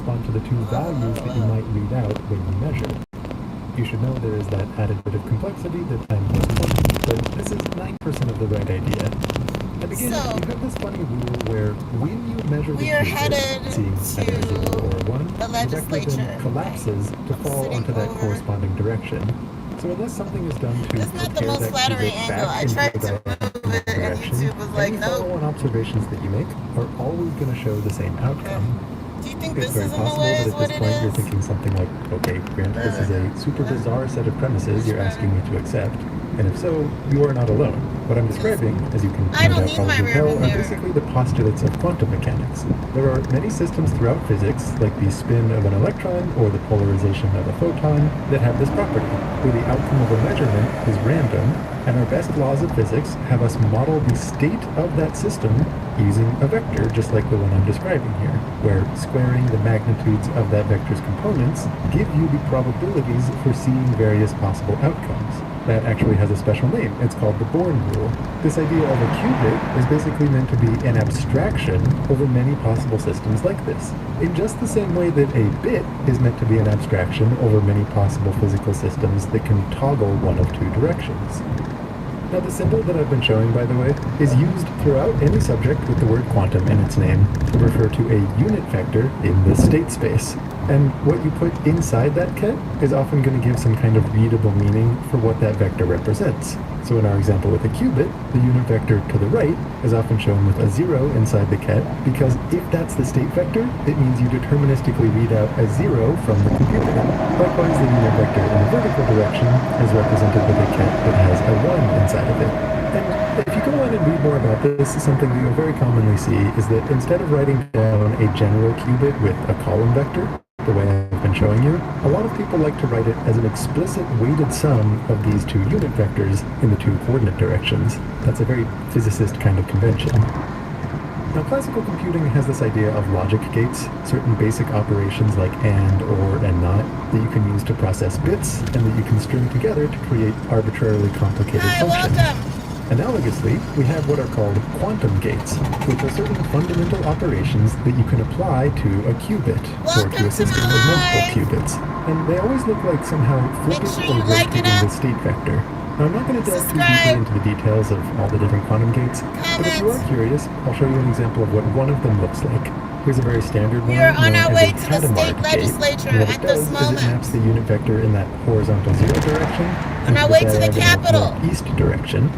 correspond to the two values that you might read out when you measure. You should know there is that added bit of complexity that time corresponds, but this is 9% of the right idea. And again, you have this funny rule where when you measure the cubit, seeing either 0 or 1, the vector then collapses to fall onto that corresponding direction. So unless something is done to prepare that cubit back into the diagonal direction, any follow-on observations that you make are always going to show the same outcome. Do you think It's this very is in the possible way that is at what this it point you're is? thinking something like, okay, Grant, this is a super bizarre set of premises you're asking me to accept. And if so, you are not alone. What I'm describing, as you can no doubt probably tell, are basically the postulates of quantum mechanics. There are many systems throughout physics, like the spin of an electron or the polarization of a photon, that have this property, where the outcome of a measurement is random, and our best laws of physics have us model the state of that system using a vector, just like the one I'm describing here, where squaring the magnitudes of that vector's components give you the probabilities for seeing various possible outcomes. That actually has a special name. It's called the Born rule. This idea of a qubit is basically meant to be an abstraction over many possible systems like this, in just the same way that a bit is meant to be an abstraction over many possible physical systems that can toggle one of two directions. Now, the symbol that I've been showing, by the way, is used throughout any subject with the word quantum in its name to refer to a unit vector in the state space. And what you put inside that ket is often going to give some kind of readable meaning for what that vector represents. So in our example with a qubit, the unit vector to the right is often shown with a 0 inside the ket, because if that's the state vector, it means you deterministically read out a 0 from the computer. Likewise, the unit vector in the vertical direction is represented with a ket that has a 1 inside of it. And if you go on and read more about this, something that you'll very commonly see is that instead of writing down a general qubit with a column vector, the way I've been showing you, a lot of people like to write it as an explicit weighted sum of these two unit vectors in the two coordinate directions. That's a very physicist kind of convention. Now, classical computing has this idea of logic gates, certain basic operations like AND, OR, and NOT, that you can use to process bits, and that you can string together to create arbitrarily complicated functions. Analogously, we have what are called quantum gates, which are certain fundamental operations that you can apply to a qubit, or to a system of multiple qubits. And they always look like somehow flipping or rotating the state vector. Now, I'm not going to delve too deeply into the details of all the different quantum gates, but if you are curious, I'll show you an example of what one of them looks like. Here's a very standard one known as a Hadamard gate. And what it does is it maps the unit vector in that horizontal 0 direction into the diagonal northeast direction,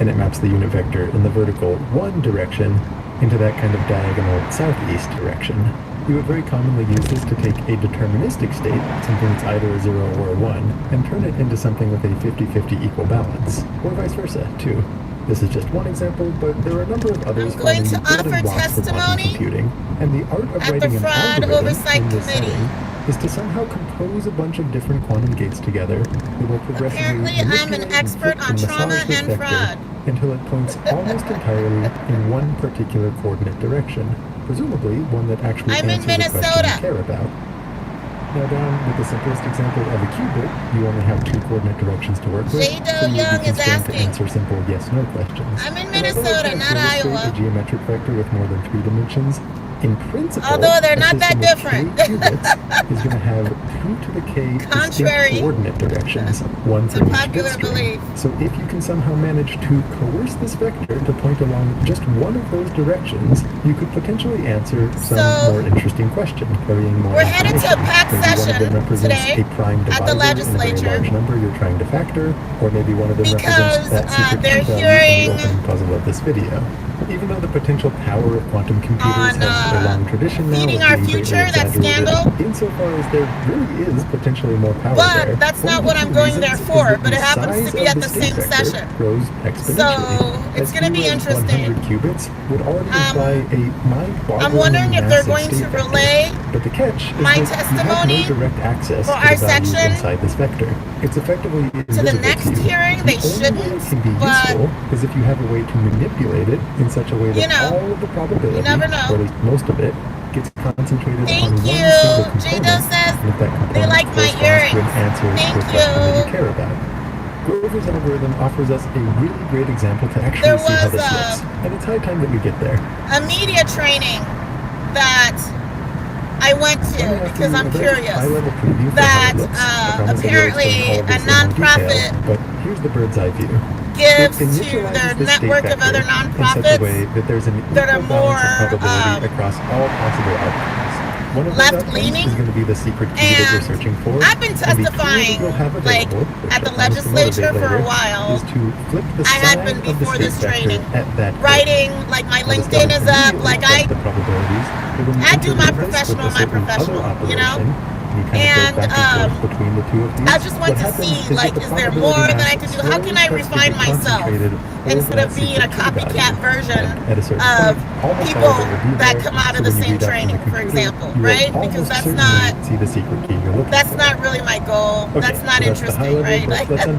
and it maps the unit vector in the vertical 1 direction into that kind of diagonal southeast direction. You would very commonly use this to take a deterministic state, something that's either a 0 or a 1, and turn it into something with a 50-50 equal balance, or vice versa, too. This is just one example, but there are a number of others forming the building blocks for quantum computing, and the art of writing an algorithm in this setting is to somehow compose a bunch of different quantum gates together that will progressively manipulate and flip and massage this vector until it points almost entirely in one particular coordinate direction, presumably one that actually answers the question you care about. Now, down with the simplest example of a qubit, you only have two coordinate directions to work with, so you would be constrained to answer simple yes-no questions. I'm in Minnesota, not Iowa. A geometric vector with more than 3 dimensions, in principle, although they're not that different, k qubits is going to have 2 to the k distinct coordinate directions, one for each bit string. So if you can somehow manage to coerce this vector to point along just one of those directions, you could potentially answer some more interesting question, carrying more information. We're headed to a packed session one of them represents today a prime divisor at the legislature. In a very large number you're trying to factor, or maybe one of them represents that secret they're key value in the opening puzzle of this video. Even though the potential power of quantum computers has a long tradition now of being greatly exaggerated, insofar as there really is potentially more power there, but that's not what I'm going there for, but it happens to be at the same session. Grows exponentially. So it's going to be interesting. 100 qubits would already imply a mind-boggling I'm wondering if they're going to relay but the catch is my that testimony you have no direct access for to our the values section inside this vector. It's effectively to the next hearing. They shouldn't, can be useful is if you have a way to manipulate it in such a way that all of the probability, or at least most of it, gets concentrated on one single component, and if that component corresponds to an answer to a question that you care about. Grover's algorithm offers us a really great example to actually see how this works, and it's high time that we get there. A media training that I went to because I'm curious that apparently a nonprofit but here's the bird's eye view. gives to their network of other nonprofits that are more across all possible outcomes. One of left-leaning, is going to be the secret key that you're searching for. I've been testifying like at the legislature for a while. I had been before this training, writing like my LinkedIn is up, like I do my professional, you know. And I just want to see, like, is there more that I can do? How can I refine myself instead of being a copycat version of people that come out of the same training, for example, right? Because that's not really my goal. That's not interesting, right? Like, and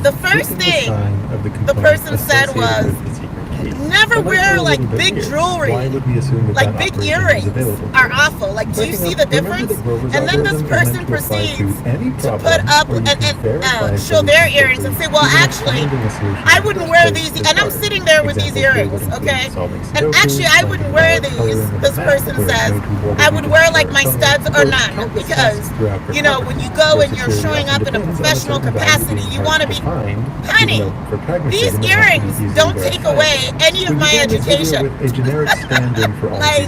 the first thing the person said was, never wear like big jewelry, like big earrings are awful. Like, do you see the difference? And then this person proceeds to put up and show their earrings and say, well, actually, I wouldn't wear these. And I'm sitting there with these earrings, okay? And actually, I wouldn't wear these. This person says, I would wear like my studs or none, because, you know, when you go and you're showing up in a professional capacity, you want to be, honey, these earrings don't take away any of my education. Like,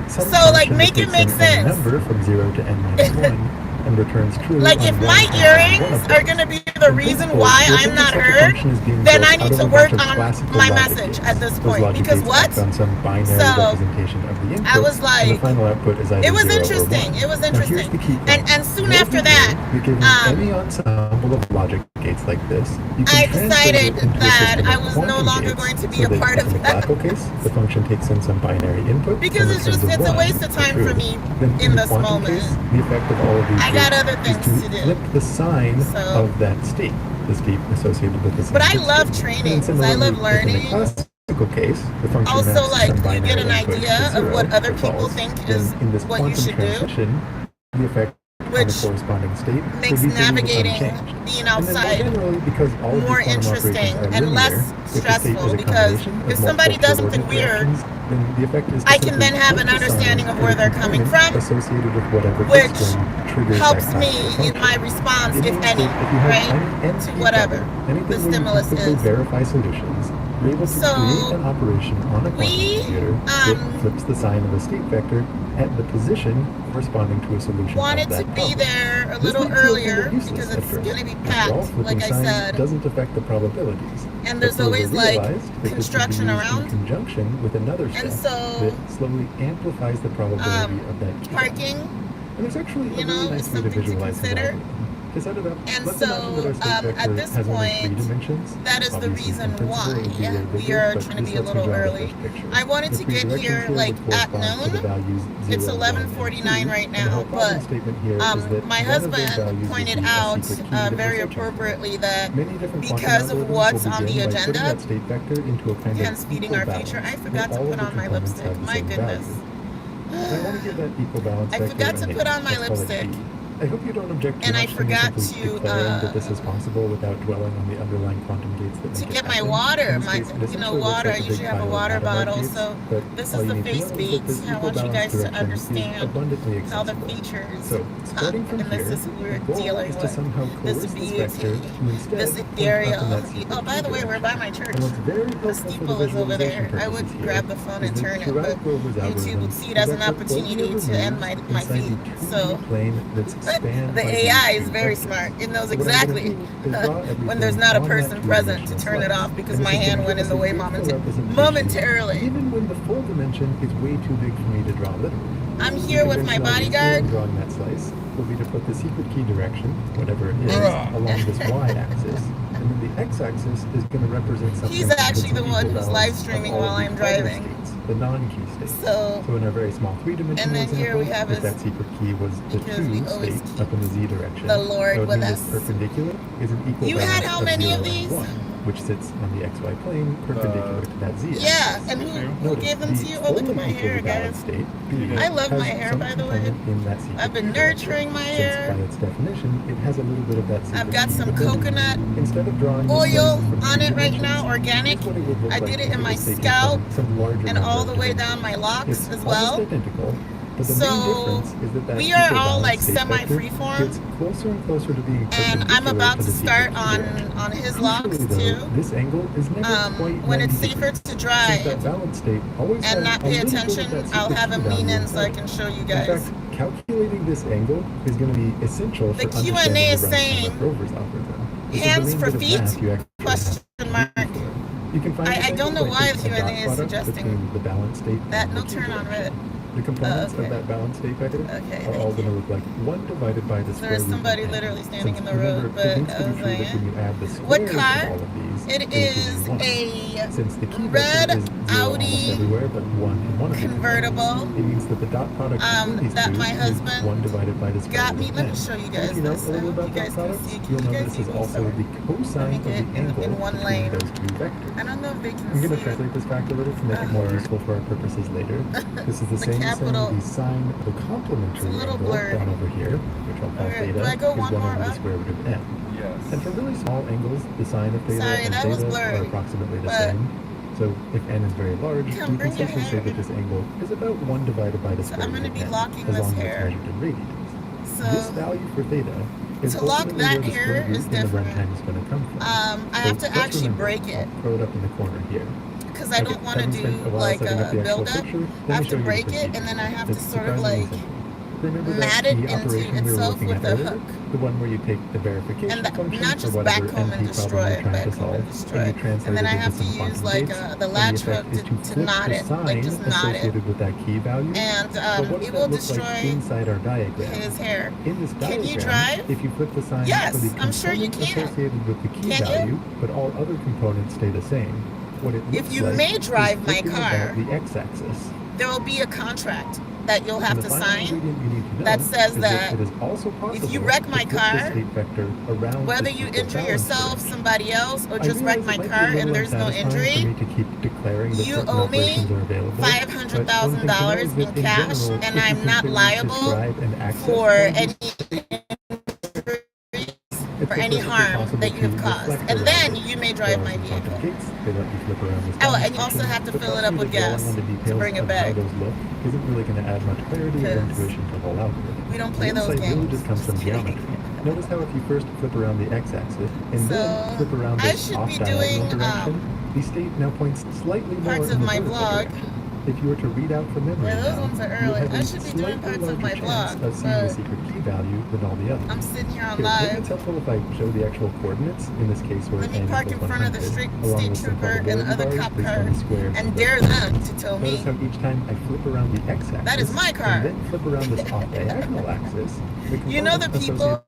so like make it make sense. And returns true. Like, if my earrings are going to be the reason why I'm not heard, then I need to work on my message at this point. Because what? So, I was like, it was interesting. It was interesting. And soon after that, any ensemble of logic gates like this, I decided that I was no longer going to be a part of that. The function takes in some binary input. Because it's a waste of time for me in this moment. The effect of all of these I got other things to do. Flip the sign of that state, the state associated with this. But I love training, because I love learning. Case, the also, like, you get an idea of what other people think is what you should do, the effect which corresponding state makes navigating, being outside more interesting and less stressful, because if somebody does something weird, I can then have an understanding of where they're coming from, which helps me in my response, if any, right, to whatever the stimulus is. So an operation on a computer that flips the sign of a state vector at the position corresponding to a solution. Wanted to be there a little earlier because it's going to be packed, like I said. Doesn't affect the probabilities. And there's always like construction around. In conjunction with another step and so that slowly amplifies the probability of that parking. And there's actually a really nice way to something to visualize consider. And so, at this point, that is the reason why we are trying to be a little early. I wanted to get here like at noon. It's 11:49 right now, but my husband pointed out very appropriately that because of what's on the agenda, hence feeding our future, I forgot to put on my lipstick. My goodness. I forgot to put on my lipstick. I hope you don't object and I forgot to that this is possible without dwelling on the underlying quantum gates that to get my water. Water. I usually have a water bottle. So this is the face beats. I want you guys to understand how the features and this is what we're dealing with. This beauty, this ethereal. Oh, by the way, we're by my church. The steeple is over there. I would grab the phone and turn it, but YouTube would see it as an opportunity to end my feed. So. The AI is very smart. It knows exactly when there's not a person present to turn it off, because my hand went in the way momentarily. Even when the full dimension is way too big for me to draw literally. I'm here with my bodyguard. Drawing that slice will be to put the secret key direction, whatever it is, along this y-axis, and then the x-axis is going to represent something. He's actually the one who's live streaming while I'm driving. The non-key state. So in a very small three-dimensional and then example, here we have that secret key was the true state up in the z direction. The Lord with us. Perpendicular is an equal. You had how many of these? which sits on the xy plane perpendicular to that z-axis. Yeah, and who gave them to you? Oh, look at my hair, guys. State, I love my hair, by the way. I've been nurturing my hair. Since by its definition, it has a little bit of that secret. I've got some coconut Instead of drawing oil on it right now, organic. I did it in my scalp and all the way down my locks as well. So we are all like semi-freeform, closer and closer to being and I'm about to start on his locks too. This angle is never quite when it's safer to drive and not pay attention, I'll have him lean in so I can show you guys. In fact, calculating this angle is going to be essential for the Q&A is saying hands for feet? Question mark. You can find I don't know why the Q&A is suggesting the balance state that no turn on red. The components of that balance state vector are all going to look like 1 divided by the square root. There's somebody literally standing in the road, but I was like, what car? It is a red Audi convertible it means that the dot product that my husband 1 divided by the square got me. root Let me show you guys this. You guys can see. You'll notice is also the cosine of the angle in one lane. Those two vectors. I don't know if they can see. I'm going to translate this fact a little to make it more useful for our purposes later. This is the same as the sine of the complementary angle down over here, which I'll call theta, is 1 over the square root of n. Yes. And for really small angles, the sine of theta and theta are approximately the same. So if n is very large, we can safely say that this angle is about 1 divided by the square root of n, as long as it's measured in radians. This value for theta is to lock that hair is different. Is going to come from. I have to actually break it. I'll throw it up in the corner here. Because I don't want to do like a build-up. I have to break it, and then I have to sort of like mat it into itself with a hook. The one where you take the verification and function not just backcomb and destroy it, backcomb and destroy it. And then I have to use like the latch hook to knot it, like just knot it. With that key value. And it will destroy inside our diagram. His hair. In this diagram, can you drive? If you flip the sign yes, for the I'm sure you can. Associated with the key value, but all other components stay the same. What it if you like may drive my car, the x-axis. There will be a contract that you'll have to sign that says that if you wreck my car, whether you injure yourself, somebody else, or just wreck my car and there's no injury, you owe me $500,000 in cash, and I'm not liable for any harm that you have caused. And then you may drive my vehicle. Oh, and you also have to fill it up with gas to bring it back. Isn't really going to add much clarity or intuition to the whole algorithm. We don't play those games. Really just comes from geometry. Notice how if you first flip around the x-axis and then flip around this off-diagonal direction, the state now points slightly more parts of my vlog. If you were to read out from memory, those ones are early. I should be doing parts of my vlog, of seeing the secret key value than all the others. I'm sitting here on live. Maybe it's helpful if I show the actual coordinates in this case where let me park in front of the state trooper and other cop cars and dare them to tell me. Notice how each time I flip around the x-axis, that is my car. And then flip around this off-diagonal axis. You know the people.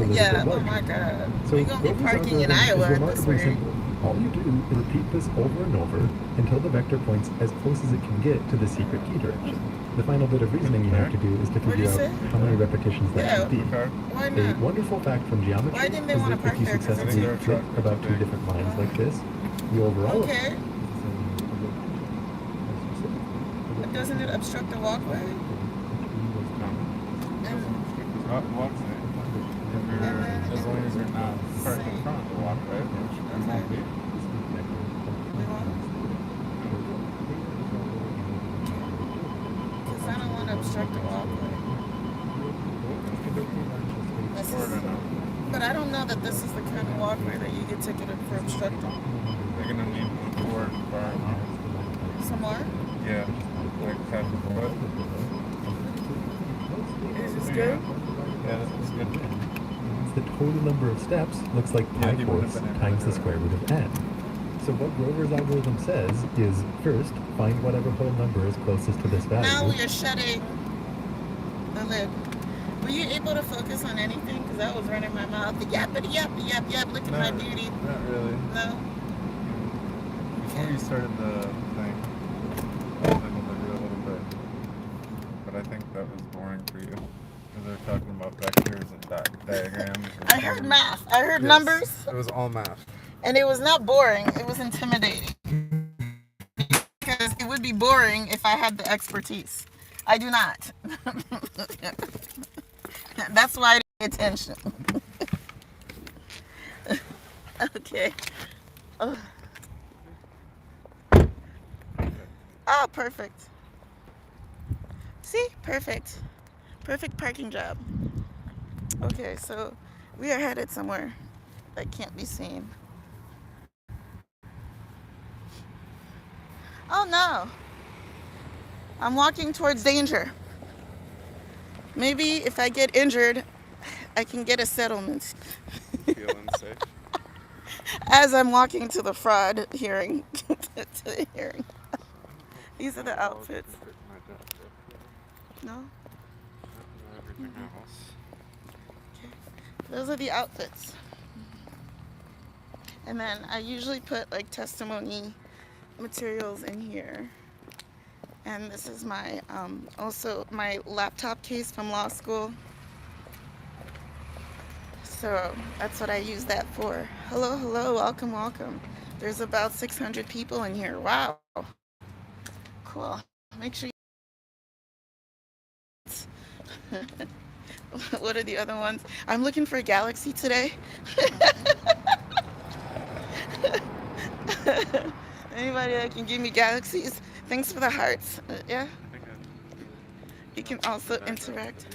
Yeah, oh my god. So we're gonna be parking in Iowa at this rate. All you do is repeat this over and over until the vector points as close as it can get to the secret key direction. The final bit of reasoning you have to do is to figure out how many repetitions that should be. Why not? A wonderful fact from geometry is that if you successfully flip about 2 different lines like this, the overall... Okay. But doesn't it obstruct the walkway? As long as you're not parked in front of the walkway, which I won't be. Because I don't want to obstruct the walkway. But I don't know that this is the kind of walkway that you get ticketed for obstructing. You're going to need more bar. Some more? Yeah, like half a foot. Is this good? Yeah, this is good. The total number of steps looks like pi fourths times the square root of n. So what Grover's algorithm says is, first, find whatever whole number is closest to this value. Now we are shutting the lid. Were you able to focus on anything? Because I was running my mouth. Yappity yap, yap, yap, look at my beauty. Not really. No? Before you started the thing, I was able to do a little bit. But I think that was boring for you. Because they're talking about vectors and diagrams. I heard math. I heard numbers. It was all math. And it was not boring. It was intimidating. Because it would be boring if I had the expertise. I do not. That's why I didn't pay attention. Okay. Oh. Oh, perfect. See? Perfect. Perfect parking job. Okay, so we are headed somewhere that can't be seen. Oh no. I'm walking towards danger. Maybe if I get injured, I can get a settlement. Feeling safe. As I'm walking to the fraud hearing. To the hearing. These are the outfits. No? Everything else. Okay. Those are the outfits. And then I usually put like testimony materials in here. And this is my also my laptop case from law school. So that's what I use that for. Hello, hello, welcome, welcome. There's about 600 people in here. Wow. Cool. Make sure you... What are the other ones? I'm looking for a galaxy today. Anybody that can give me galaxies? Thanks for the hearts. Yeah? You can also interact.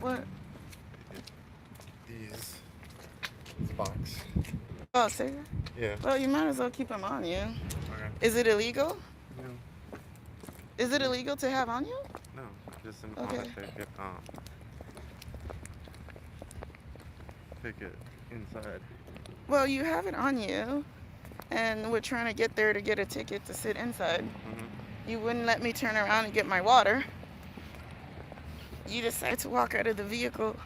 What? These spots. Oh, serious? Yeah. Well, you might as well keep them on you. Okay. Is it illegal? No. Is it illegal to have on you? No. Just Okay. Take it inside. Well, you have it on you, and we're trying to get there to get a ticket to sit inside. Mm-hmm. You wouldn't let me turn around and get my water. You decided to walk out of the vehicle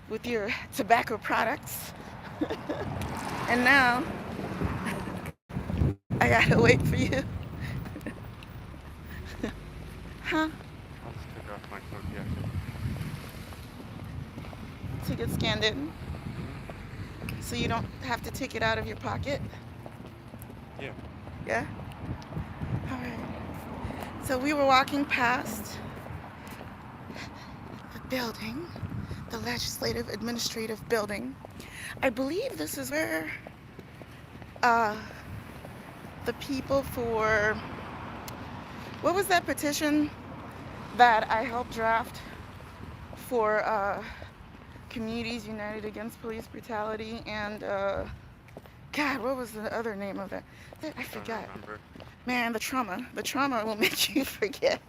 with your tobacco products. And now, I gotta wait for you. Huh? I'll just take off my coat jacket. Ticket scanned in. So you don't have to take it out of your pocket? Yeah. Yeah? Alright. So we were walking past the building, the Legislative Administrative Building. I believe this is where the people for... What was that petition that I helped draft for Communities United Against Police Brutality and God, what was the other name of that? I forgot. Man, the trauma will make you forget.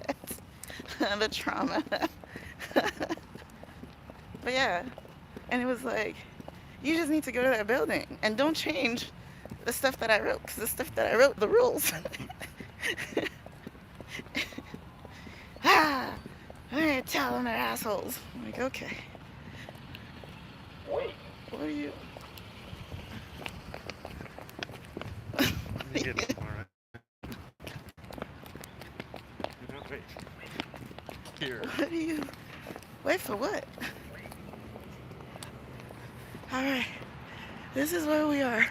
The trauma. But yeah, and it was like, you just need to go to that building and don't change the stuff that I wrote, because the stuff that I wrote, the rules. I'm gonna tell them they're assholes. I'm like, okay. Wait, what are you? Wait. Here. What are you? Wait for what? Alright. This is where we are.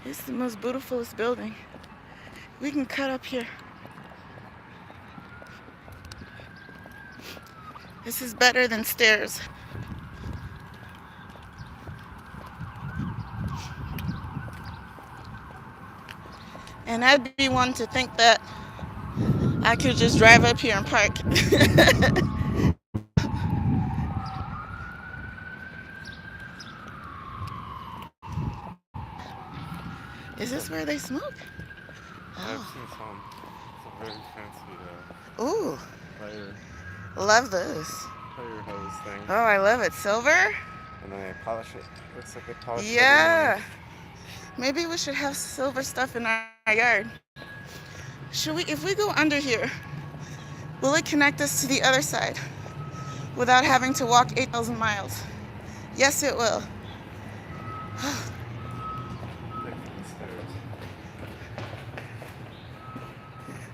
It's the most beautifulest building. We can cut up here. This is better than stairs. And I'd be one to think that I could just drive up here and park. Is this where they smoke? I've seen some. It's a very fancy Ooh, fire love this. hose thing. Oh, I love it. Silver? And then I polish it. Looks like I polish it. Yeah. Maybe we should have silver stuff in our yard. Should we, if we go under here, will it connect us to the other side without having to walk 8,000 miles? Yes, it will.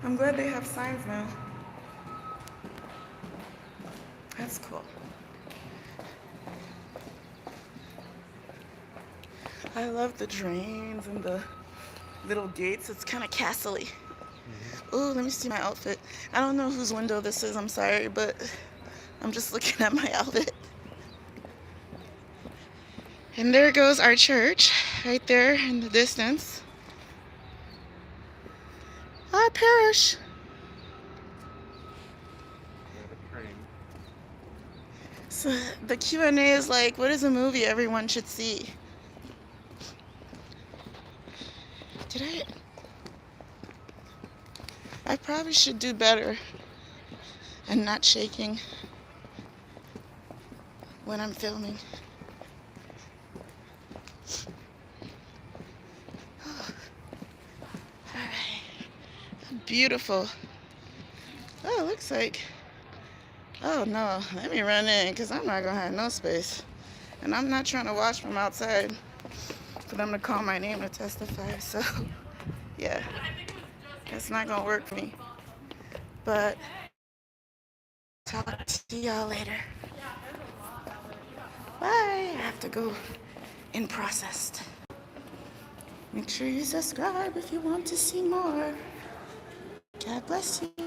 I'm glad they have signs now. That's is cool. I love the drains and the little gates. It's kind of castle-y. Oh, let me see my outfit. I don't know whose window this is, I'm sorry, but I'm just looking at my outfit. And there goes our church, right there in the distance. Our parish. So the Q&A is like, what is a movie everyone should see? I probably should do better and not shaking when I'm filming. Oh. All right. Beautiful. Oh, it looks like, oh no, let me run in because I'm not gonna have no space. And I'm not trying to watch from outside for them to call my name to testify, so yeah, it's not gonna work for me. But talk to y'all later. Bye. I have to go in processed. Make sure you subscribe if you want to see more. God bless you.